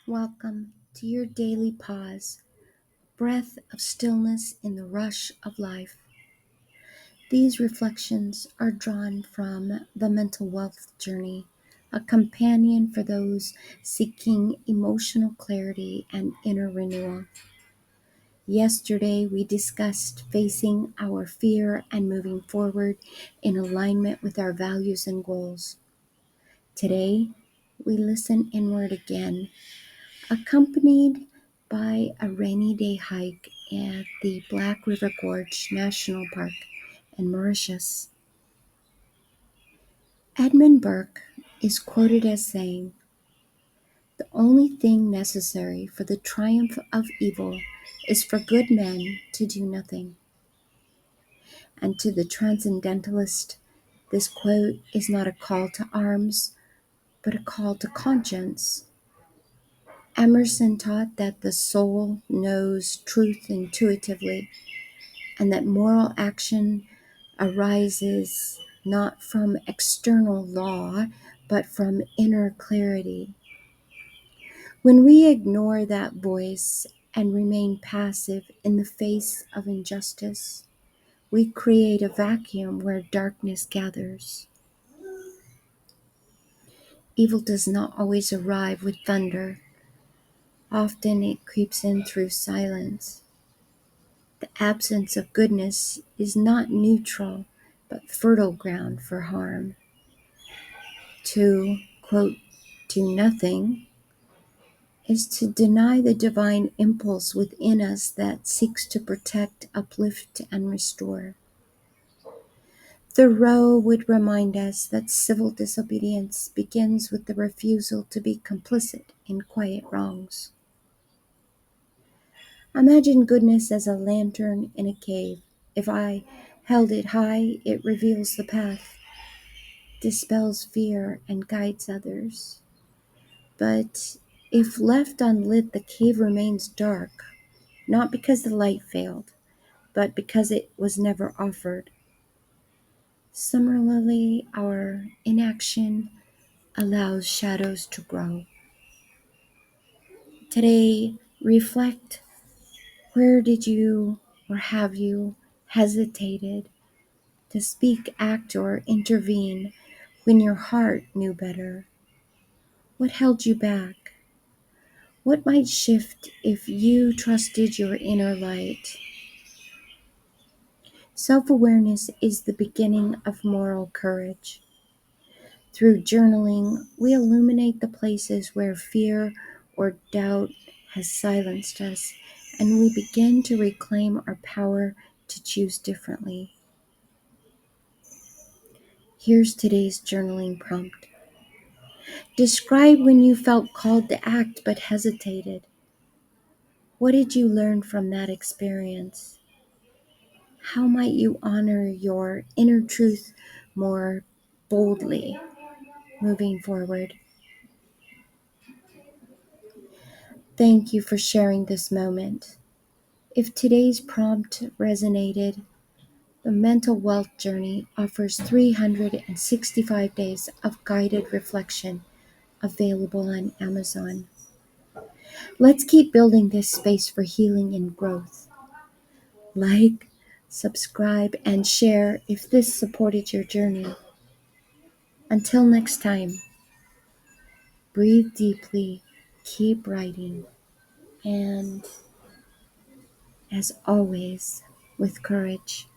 Welcome to your daily pause, breath of stillness in the rush of life. These reflections are drawn from the Mental Wealth Journey, a companion for those seeking emotional clarity and inner renewal. Yesterday, we discussed facing our fear and moving forward in alignment with our values and goals. Today, we listen inward again, accompanied by a rainy day hike at the Black River Gorge National Park in Mauritius. Edmund Burke is quoted as saying, "The only thing necessary for the triumph of evil is for good men to do nothing." And to the Transcendentalist, this quote is not a call to arms, but a call to conscience. Emerson taught that the soul knows truth intuitively, and that moral action arises not from external law, but from inner clarity. When we ignore that voice and remain passive in the face of injustice, we create a vacuum where darkness gathers. Evil does not always arrive with thunder. Often it creeps in through silence. The absence of goodness is not neutral, but fertile ground for harm. To, quote, do nothing is to deny the divine impulse within us that seeks to protect, uplift, and restore. Thoreau would remind us that civil disobedience begins with the refusal to be complicit in quiet wrongs. Imagine goodness as a lantern in a cave. If I held it high, it reveals the path, dispels fear, and guides others. But if left unlit, the cave remains dark, not because the light failed, but because it was never offered. Similarly, our inaction allows shadows to grow. Today, reflect, where did you or have you hesitated to speak, act, or intervene when your heart knew better? What held you back? What might shift if you trusted your inner light? Self-awareness is the beginning of moral courage. Through journaling, we illuminate the places where fear or doubt has silenced us, and we begin to reclaim our power to choose differently. Here's today's journaling prompt. Describe when you felt called to act but hesitated. What did you learn from that experience? How might you honor your inner truth more boldly moving forward? Thank you for sharing this moment. If today's prompt resonated, the Mental Wealth Journey offers 365 days of guided reflection available on Amazon. Let's keep building this space for healing and growth. Like, subscribe, and share if this supported your journey. Until next time, breathe deeply, keep writing, and as always, with courage.